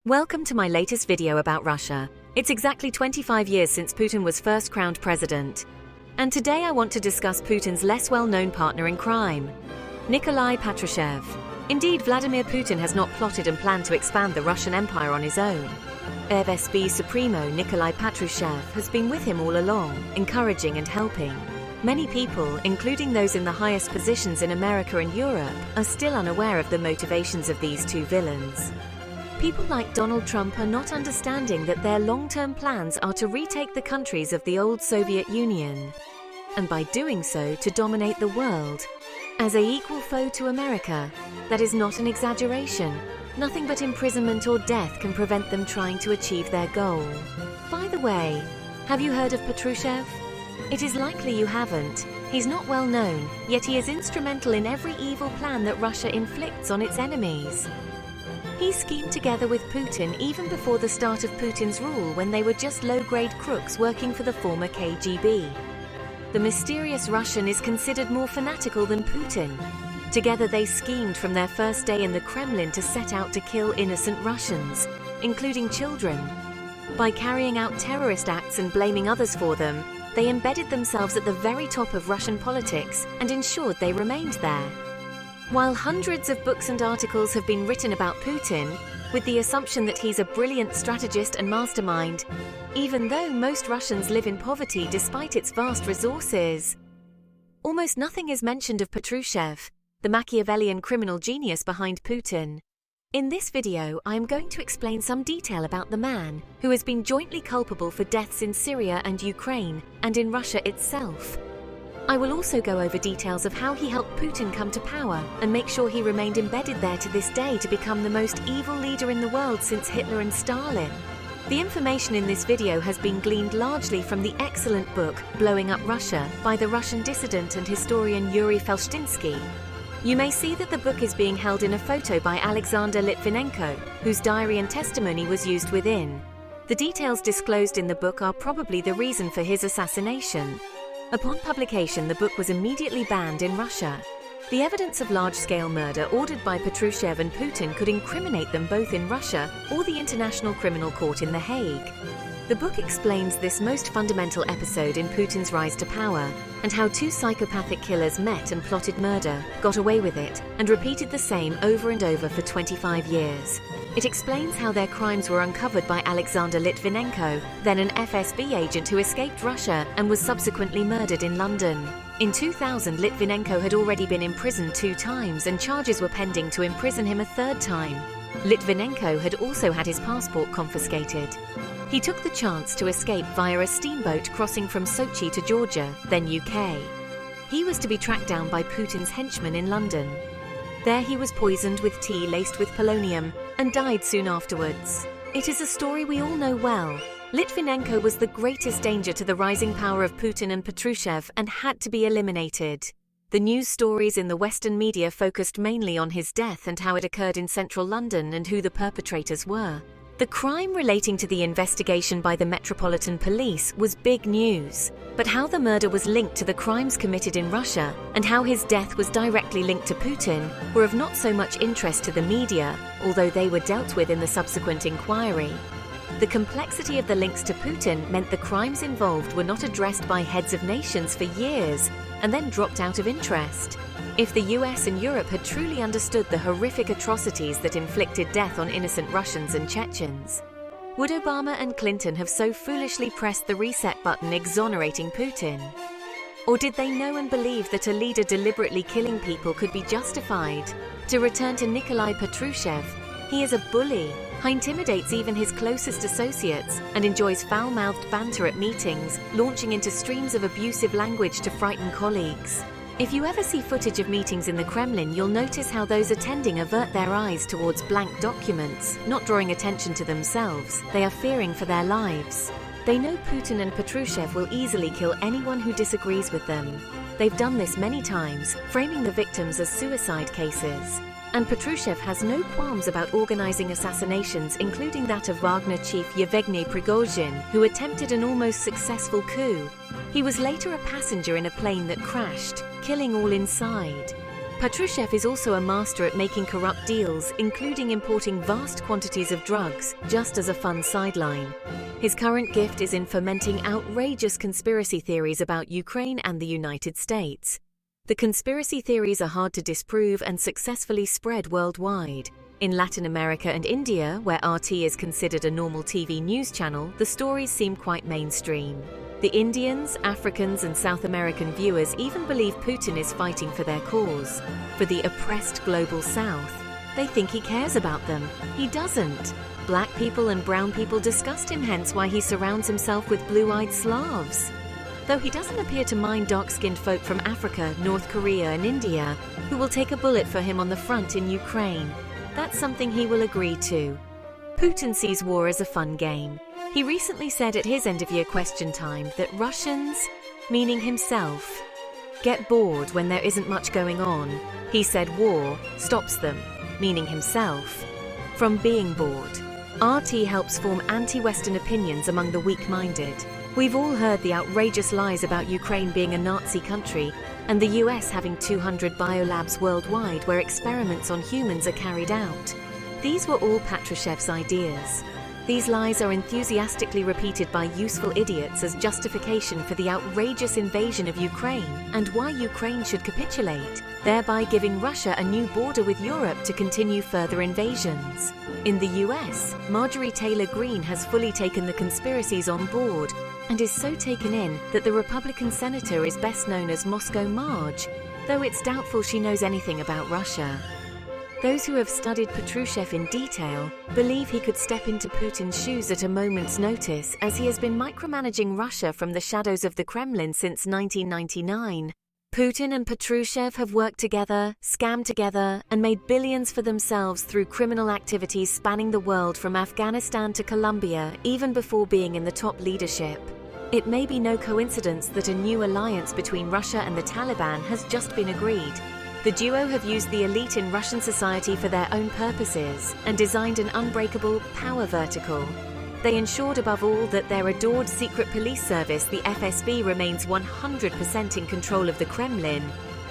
Welcome to my latest video about Russia. It's exactly 25 years since Putin was first crowned president. And today I want to discuss Putin's less well-known partner in crime, Nicolai Patrushev. Indeed, Vladimir Putin has not plotted and planned to expand the Russian Empire on his own. FSB Supremo Nicolai Patrushev has been with him all along, encouraging and helping. Many people, including those in the highest positions in America and Europe, are still unaware of the motivations of these two villains. People like Donald Trump are not understanding that their long-term plans are to retake the countries of the old Soviet Union, and by doing so to dominate the world. As an equal foe to America, that is not an exaggeration. Nothing but imprisonment or death can prevent them trying to achieve their goal. By the way, have you heard of Patrushev? It is likely you haven't. He's not well known, yet he is instrumental in every evil plan that Russia inflicts on its enemies. He schemed together with Putin even before the start of Putin's rule, when they were just low-grade crooks working for the former KGB. The mysterious Russian is considered more fanatical than Putin. Together they schemed from their first day in the Kremlin to set out to kill innocent Russians, including children. By carrying out terrorist acts and blaming others for them, they embedded themselves at the very top of Russian politics and ensured they remained there. While hundreds of books and articles have been written about Putin, with the assumption that he's a brilliant strategist and mastermind, even though most Russians live in poverty despite its vast resources, almost nothing is mentioned of Patrushev, the Machiavellian criminal genius behind Putin. In this video, I am going to explain some detail about the man who has been jointly culpable for deaths in Syria and Ukraine, and in Russia itself. I will also go over details of how he helped Putin come to power and make sure he remained embedded there to this day to become the most evil leader in the world since Hitler and Stalin. The information in this video has been gleaned largely from the excellent book Blowing Up Russia by the Russian dissident and historian Yuri Felshtinsky. You may see that the book is being held in a photo by Alexander Litvinenko, whose diary and testimony was used within. The details disclosed in the book are probably the reason for his assassination. Upon publication, the book was immediately banned in Russia. The evidence of large-scale murder ordered by Patrushev and Putin could incriminate them both in Russia or the International Criminal Court in The Hague. The book explains this most fundamental episode in Putin's rise to power, and how two psychopathic killers met and plotted murder, got away with it, and repeated the same over and over for 25 years. It explains how their crimes were uncovered by Alexander Litvinenko, then an FSB agent who escaped Russia and was subsequently murdered in London. In 2000, Litvinenko had already been imprisoned 2 times, and charges were pending to imprison him a 3rd time. Litvinenko had also had his passport confiscated. He took the chance to escape via a steamboat crossing from Sochi to Georgia, then UK. He was to be tracked down by Putin's henchmen in London. There he was poisoned with tea laced with polonium and died soon afterwards. It is a story we all know well. Litvinenko was the greatest danger to the rising power of Putin and Patrushev and had to be eliminated. The news stories in the Western media focused mainly on his death and how it occurred in central London and who the perpetrators were. The crime relating to the investigation by the Metropolitan Police was big news, but how the murder was linked to the crimes committed in Russia and how his death was directly linked to Putin were of not so much interest to the media, although they were dealt with in the subsequent inquiry. The complexity of the links to Putin meant the crimes involved were not addressed by heads of nations for years and then dropped out of interest. If the US and Europe had truly understood the horrific atrocities that inflicted death on innocent Russians and Chechens, would Obama and Clinton have so foolishly pressed the reset button exonerating Putin? Or did they know and believe that a leader deliberately killing people could be justified? To return to Nicolai Patrushev, he is a bully, who intimidates even his closest associates, and enjoys foul-mouthed banter at meetings, launching into streams of abusive language to frighten colleagues. If you ever see footage of meetings in the Kremlin, you'll notice how those attending avert their eyes towards blank documents, not drawing attention to themselves. They are fearing for their lives. They know Putin and Patrushev will easily kill anyone who disagrees with them. They've done this many times, framing the victims as suicide cases. And Patrushev has no qualms about organizing assassinations, including that of Wagner chief Yevgeny Prigozhin, who attempted an almost successful coup. He was later a passenger in a plane that crashed, killing all inside. Patrushev is also a master at making corrupt deals, including importing vast quantities of drugs, just as a fun sideline. His current gift is in fomenting outrageous conspiracy theories about Ukraine and the United States. The conspiracy theories are hard to disprove and successfully spread worldwide. In Latin America and India, where RT is considered a normal TV news channel, the stories seem quite mainstream. The Indians, Africans, and South American viewers even believe Putin is fighting for their cause. For the oppressed global South, they think he cares about them. He doesn't. Black people and brown people disgust him, hence why he surrounds himself with blue-eyed Slavs. Though he doesn't appear to mind dark-skinned folk from Africa, North Korea, and India, who will take a bullet for him on the front in Ukraine. That's something he will agree to. Putin sees war as a fun game. He recently said at his end-of-year question time that Russians, meaning himself, get bored when there isn't much going on. He said war stops them, meaning himself, from being bored. RT helps form anti-Western opinions among the weak-minded. We've all heard the outrageous lies about Ukraine being a Nazi country and the US having 200 biolabs worldwide where experiments on humans are carried out. These were all Patrushev's ideas. These lies are enthusiastically repeated by useful idiots as justification for the outrageous invasion of Ukraine and why Ukraine should capitulate, thereby giving Russia a new border with Europe to continue further invasions. In the US, Marjorie Taylor Greene has fully taken the conspiracies on board and is so taken in that the Republican senator is best known as Moscow Marge, though it's doubtful she knows anything about Russia. Those who have studied Patrushev in detail believe he could step into Putin's shoes at a moment's notice, as he has been micromanaging Russia from the shadows of the Kremlin since 1999. Putin and Patrushev have worked together, scammed together, and made billions for themselves through criminal activities spanning the world from Afghanistan to Colombia, even before being in the top leadership. It may be no coincidence that a new alliance between Russia and the Taliban has just been agreed. The duo have used the elite in Russian society for their own purposes and designed an unbreakable power vertical. They ensured above all that their adored secret police service, the FSB, remains 100% in control of the Kremlin,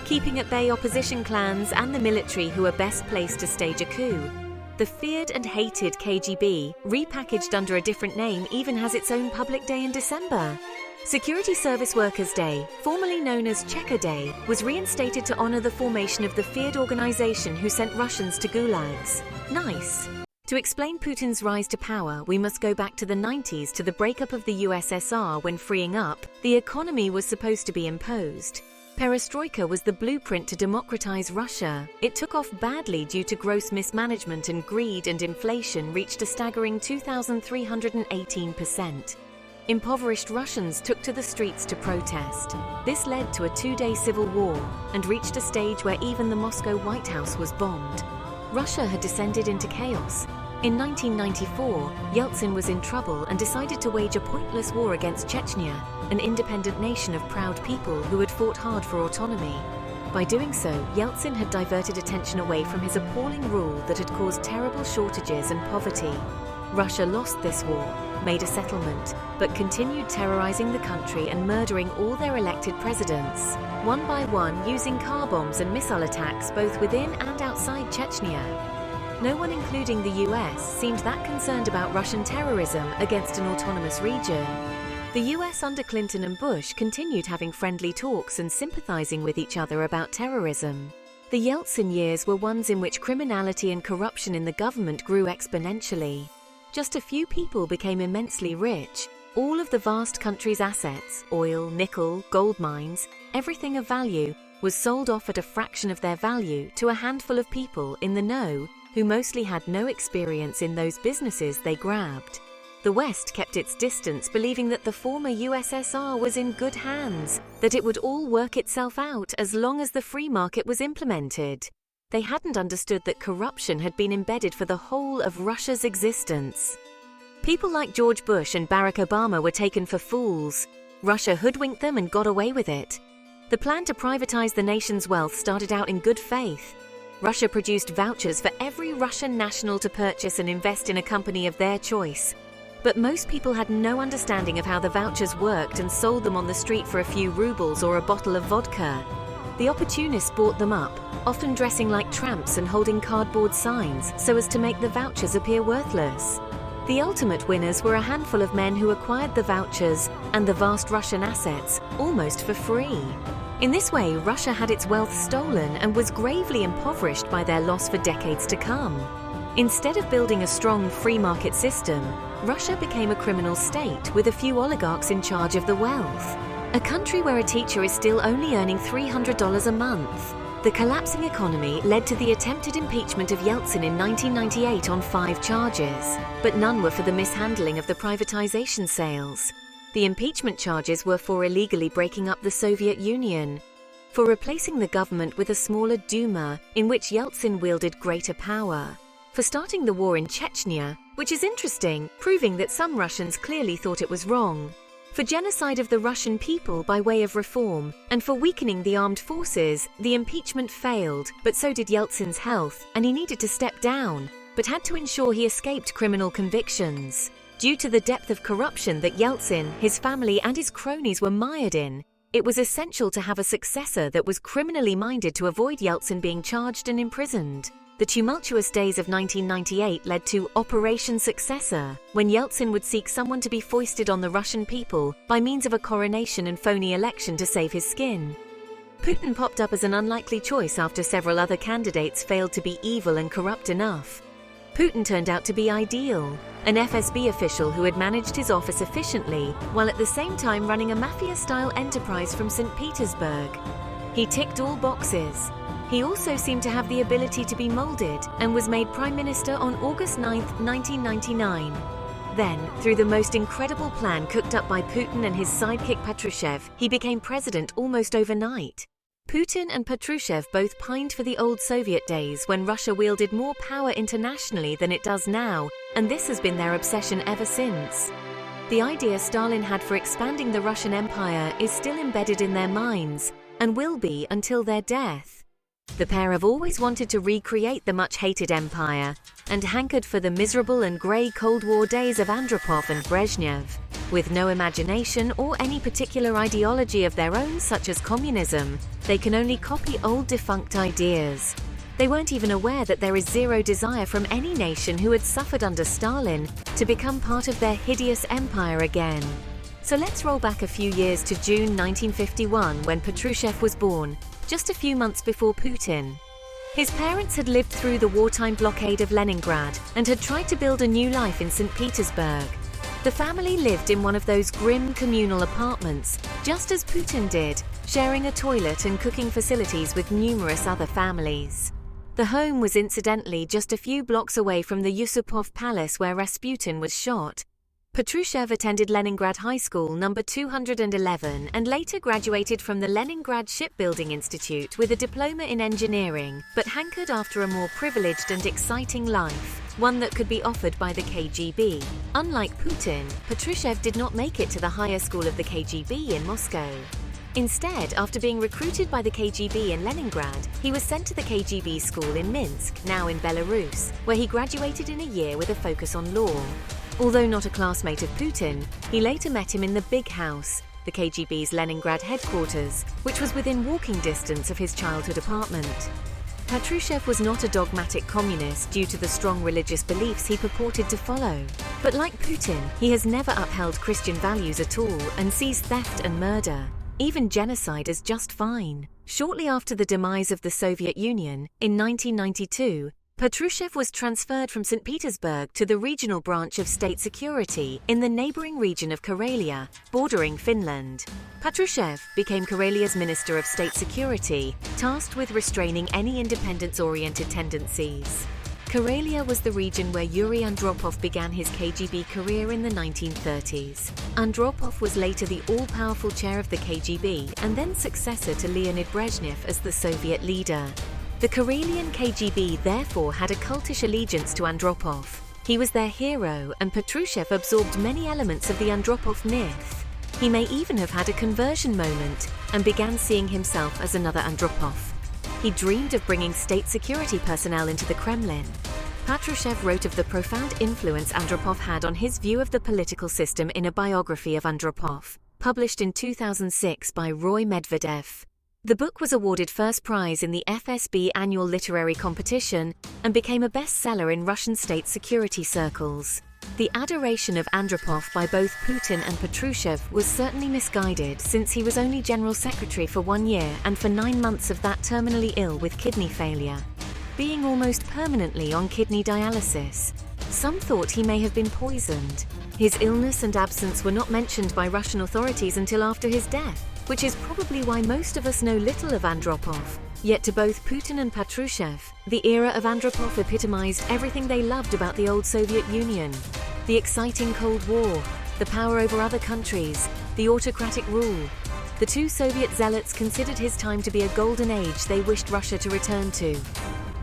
keeping at bay opposition clans and the military who are best placed to stage a coup. The feared and hated KGB, repackaged under a different name, even has its own public day in December. Security Service Workers' Day, formerly known as Checker Day, was reinstated to honor the formation of the feared organization who sent Russians to gulags. Nice. To explain Putin's rise to power, we must go back to the 90s, to the breakup of the USSR, when freeing up, the economy was supposed to be imposed. Perestroika was the blueprint to democratize Russia. It took off badly due to gross mismanagement, and greed and inflation reached a staggering 2,318%. Impoverished Russians took to the streets to protest. This led to a 2-day civil war and reached a stage where even the Moscow White House was bombed. Russia had descended into chaos. In 1994, Yeltsin was in trouble and decided to wage a pointless war against Chechnya, an independent nation of proud people who had fought hard for autonomy. By doing so, Yeltsin had diverted attention away from his appalling rule that had caused terrible shortages and poverty. Russia lost this war, made a settlement, but continued terrorizing the country and murdering all their elected presidents, one by one, using car bombs and missile attacks both within and outside Chechnya. No one, including the US, seemed that concerned about Russian terrorism against an autonomous region. The US under Clinton and Bush continued having friendly talks and sympathizing with each other about terrorism. The Yeltsin years were ones in which criminality and corruption in the government grew exponentially. Just a few people became immensely rich. All of the vast country's assets, oil, nickel, gold mines, everything of value, was sold off at a fraction of their value to a handful of people in the know who mostly had no experience in those businesses they grabbed. The West kept its distance, believing that the former USSR was in good hands, that it would all work itself out as long as the free market was implemented. They hadn't understood that corruption had been embedded for the whole of Russia's existence. People like George Bush and Barack Obama were taken for fools. Russia hoodwinked them and got away with it. The plan to privatize the nation's wealth started out in good faith. Russia produced vouchers for every Russian national to purchase and invest in a company of their choice. But most people had no understanding of how the vouchers worked and sold them on the street for a few rubles or a bottle of vodka. The opportunists bought them up, often dressing like tramps and holding cardboard signs so as to make the vouchers appear worthless. The ultimate winners were a handful of men who acquired the vouchers and the vast Russian assets almost for free. In this way, Russia had its wealth stolen and was gravely impoverished by their loss for decades to come. Instead of building a strong free market system, Russia became a criminal state with a few oligarchs in charge of the wealth. A country where a teacher is still only earning $300 a month. The collapsing economy led to the attempted impeachment of Yeltsin in 1998 on 5 charges, but none were for the mishandling of the privatization sales. The impeachment charges were for illegally breaking up the Soviet Union, for replacing the government with a smaller Duma in which Yeltsin wielded greater power, for starting the war in Chechnya, which is interesting, proving that some Russians clearly thought it was wrong, for genocide of the Russian people by way of reform, and for weakening the armed forces. The impeachment failed, but so did Yeltsin's health, and he needed to step down, but had to ensure he escaped criminal convictions. Due to the depth of corruption that Yeltsin, his family, and his cronies were mired in, it was essential to have a successor that was criminally minded to avoid Yeltsin being charged and imprisoned. The tumultuous days of 1998 led to Operation Successor, when Yeltsin would seek someone to be foisted on the Russian people by means of a coronation and phony election to save his skin. Putin popped up as an unlikely choice after several other candidates failed to be evil and corrupt enough. Putin turned out to be ideal, an FSB official who had managed his office efficiently, while at the same time running a mafia-style enterprise from St. Petersburg. He ticked all boxes. He also seemed to have the ability to be molded and was made Prime Minister on August 9, 1999. Then, through the most incredible plan cooked up by Putin and his sidekick Patrushev, he became president almost overnight. Putin and Patrushev both pined for the old Soviet days when Russia wielded more power internationally than it does now, and this has been their obsession ever since. The idea Stalin had for expanding the Russian Empire is still embedded in their minds, and will be until their death. The pair have always wanted to recreate the much-hated empire, and hankered for the miserable and grey Cold War days of Andropov and Brezhnev. With no imagination or any particular ideology of their own, such as communism, they can only copy old defunct ideas. They weren't even aware that there is zero desire from any nation who had suffered under Stalin to become part of their hideous empire again. So let's roll back a few years to June 1951, when Patrushev was born, just a few months before Putin. His parents had lived through the wartime blockade of Leningrad and had tried to build a new life in St. Petersburg. The family lived in one of those grim communal apartments, just as Putin did, sharing a toilet and cooking facilities with numerous other families. The home was incidentally just a few blocks away from the Yusupov Palace where Rasputin was shot. Patrushev attended Leningrad High School number 211 and later graduated from the Leningrad Shipbuilding Institute with a diploma in engineering, but hankered after a more privileged and exciting life, one that could be offered by the KGB. Unlike Putin, Patrushev did not make it to the higher school of the KGB in Moscow. Instead, after being recruited by the KGB in Leningrad, he was sent to the KGB school in Minsk, now in Belarus, where he graduated in a year with a focus on law. Although not a classmate of Putin, he later met him in the Big House, the KGB's Leningrad headquarters, which was within walking distance of his childhood apartment. Patrushev was not a dogmatic communist due to the strong religious beliefs he purported to follow. But like Putin, he has never upheld Christian values at all and sees theft and murder, even genocide, as just fine. Shortly after the demise of the Soviet Union, in 1992, Patrushev was transferred from St. Petersburg to the regional branch of state security in the neighboring region of Karelia, bordering Finland. Patrushev became Karelia's Minister of State Security, tasked with restraining any independence-oriented tendencies. Karelia was the region where Yuri Andropov began his KGB career in the 1930s. Andropov was later the all-powerful chair of the KGB and then successor to Leonid Brezhnev as the Soviet leader. The Karelian KGB therefore had a cultish allegiance to Andropov. He was their hero, and Patrushev absorbed many elements of the Andropov myth. He may even have had a conversion moment and began seeing himself as another Andropov. He dreamed of bringing state security personnel into the Kremlin. Patrushev wrote of the profound influence Andropov had on his view of the political system in a biography of Andropov, published in 2006 by Roy Medvedev. The book was awarded first prize in the FSB annual literary competition and became a bestseller in Russian state security circles. The adoration of Andropov by both Putin and Patrushev was certainly misguided, since he was only General Secretary for 1 year and for 9 months of that terminally ill with kidney failure, being almost permanently on kidney dialysis. Some thought he may have been poisoned. His illness and absence were not mentioned by Russian authorities until after his death, which is probably why most of us know little of Andropov. Yet to both Putin and Patrushev, the era of Andropov epitomized everything they loved about the old Soviet Union: the exciting Cold War, the power over other countries, the autocratic rule. The two Soviet zealots considered his time to be a golden age they wished Russia to return to.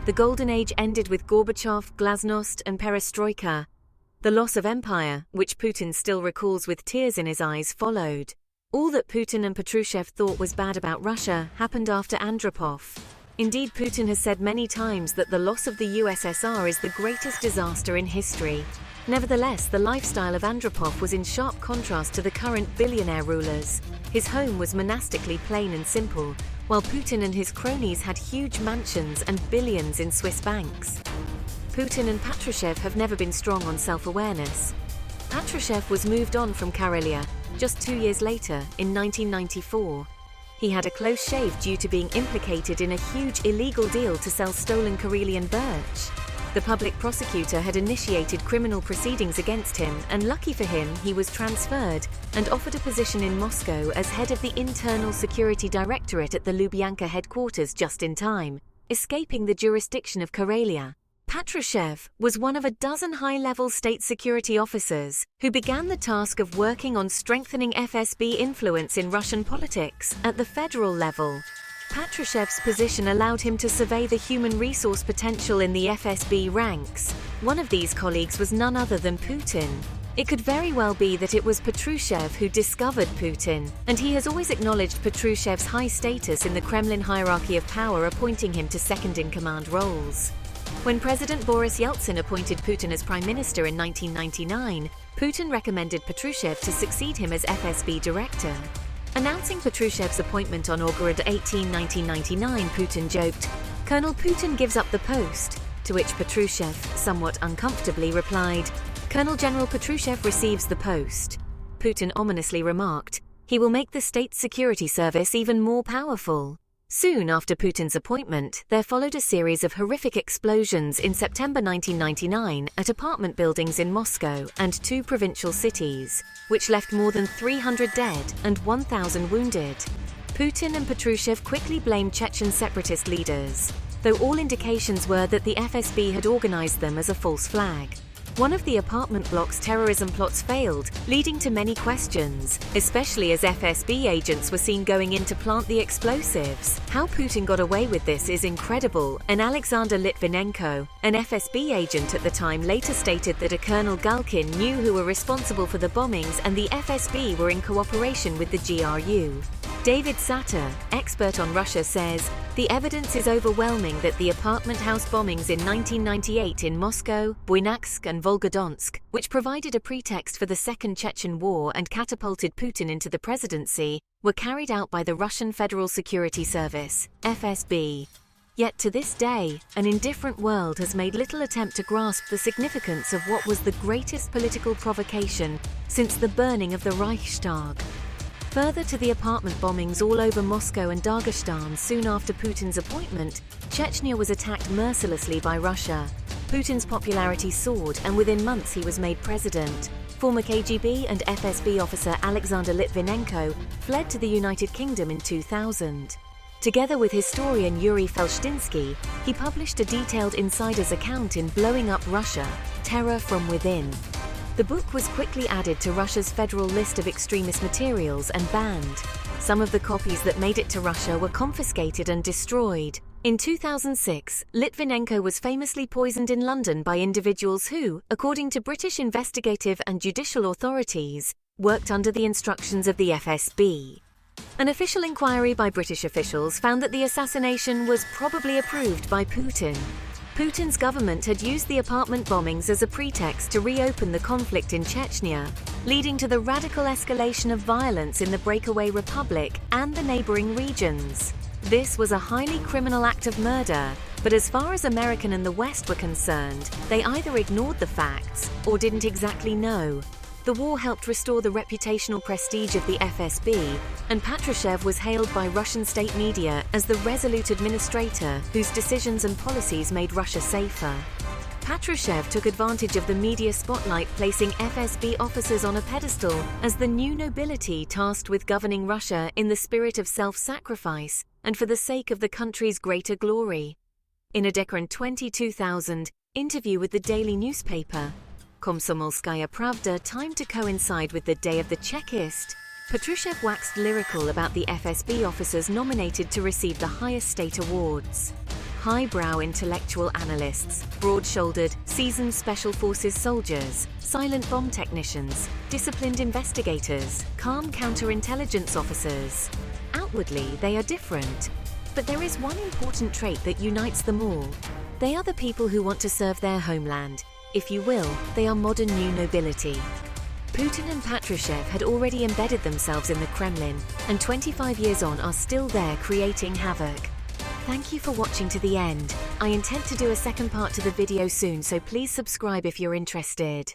The golden age ended with Gorbachev, Glasnost, and Perestroika. The loss of empire, which Putin still recalls with tears in his eyes, followed. All that Putin and Patrushev thought was bad about Russia happened after Andropov. Indeed, Putin has said many times that the loss of the USSR is the greatest disaster in history. Nevertheless, the lifestyle of Andropov was in sharp contrast to the current billionaire rulers. His home was monastically plain and simple, while Putin and his cronies had huge mansions and billions in Swiss banks. Putin and Patrushev have never been strong on self-awareness. Patrushev was moved on from Karelia just 2 years later, in 1994. He had a close shave due to being implicated in a huge illegal deal to sell stolen Karelian birch. The public prosecutor had initiated criminal proceedings against him, and lucky for him, he was transferred and offered a position in Moscow as head of the Internal Security Directorate at the Lubyanka headquarters just in time, escaping the jurisdiction of Karelia. Patrushev was one of a dozen high-level state security officers who began the task of working on strengthening FSB influence in Russian politics at the federal level. Patrushev's position allowed him to survey the human resource potential in the FSB ranks. One of these colleagues was none other than Putin. It could very well be that it was Patrushev who discovered Putin, and he has always acknowledged Patrushev's high status in the Kremlin hierarchy of power, appointing him to second-in-command roles. When President Boris Yeltsin appointed Putin as Prime Minister in 1999, Putin recommended Patrushev to succeed him as FSB director. Announcing Patrushev's appointment on August 18, 1999, Putin joked, "Colonel Putin gives up the post," to which Patrushev, somewhat uncomfortably, replied, "Colonel General Patrushev receives the post." Putin ominously remarked, "He will make the state security service even more powerful." Soon after Putin's appointment, there followed a series of horrific explosions in September 1999 at apartment buildings in Moscow and 2 provincial cities, which left more than 300 dead and 1,000 wounded. Putin and Patrushev quickly blamed Chechen separatist leaders, though all indications were that the FSB had organized them as a false flag. One of the apartment block's terrorism plots failed, leading to many questions, especially as FSB agents were seen going in to plant the explosives. How Putin got away with this is incredible, and Alexander Litvinenko, an FSB agent at the time, later stated that a Colonel Galkin knew who were responsible for the bombings and the FSB were in cooperation with the GRU. David Satter, expert on Russia, says, "The evidence is overwhelming that the apartment house bombings in 1998 in Moscow, Buynaksk and Volgodonsk, which provided a pretext for the Second Chechen War and catapulted Putin into the presidency, were carried out by the Russian Federal Security Service, FSB. Yet to this day, an indifferent world has made little attempt to grasp the significance of what was the greatest political provocation since the burning of the Reichstag." Further to the apartment bombings all over Moscow and Dagestan soon after Putin's appointment, Chechnya was attacked mercilessly by Russia. Putin's popularity soared, and within months he was made president. Former KGB and FSB officer Alexander Litvinenko fled to the United Kingdom in 2000. Together with historian Yuri Felshtinsky, he published a detailed insider's account in Blowing Up Russia, Terror from Within. The book was quickly added to Russia's federal list of extremist materials and banned. Some of the copies that made it to Russia were confiscated and destroyed. In 2006, Litvinenko was famously poisoned in London by individuals who, according to British investigative and judicial authorities, worked under the instructions of the FSB. An official inquiry by British officials found that the assassination was probably approved by Putin. Putin's government had used the apartment bombings as a pretext to reopen the conflict in Chechnya, leading to the radical escalation of violence in the breakaway republic and the neighboring regions. This was a highly criminal act of murder, but as far as America and the West were concerned, they either ignored the facts or didn't exactly know. The war helped restore the reputational prestige of the FSB, and Patrushev was hailed by Russian state media as the resolute administrator whose decisions and policies made Russia safer. Patrushev took advantage of the media spotlight, placing FSB officers on a pedestal as the new nobility tasked with governing Russia in the spirit of self-sacrifice and for the sake of the country's greater glory. In a Deccan 2000 interview with the daily newspaper, Komsomolskaya Pravda, timed to coincide with the Day of the Chekist, Patrushev waxed lyrical about the FSB officers nominated to receive the highest state awards. Highbrow intellectual analysts, broad-shouldered, seasoned special forces soldiers, silent bomb technicians, disciplined investigators, calm counterintelligence officers. Outwardly, they are different, but there is one important trait that unites them all. They are the people who want to serve their homeland. If you will, they are modern new nobility. Putin and Patrushev had already embedded themselves in the Kremlin, and 25 years on are still there creating havoc. Thank you for watching to the end. I intend to do a second part to the video soon, so please subscribe if you're interested.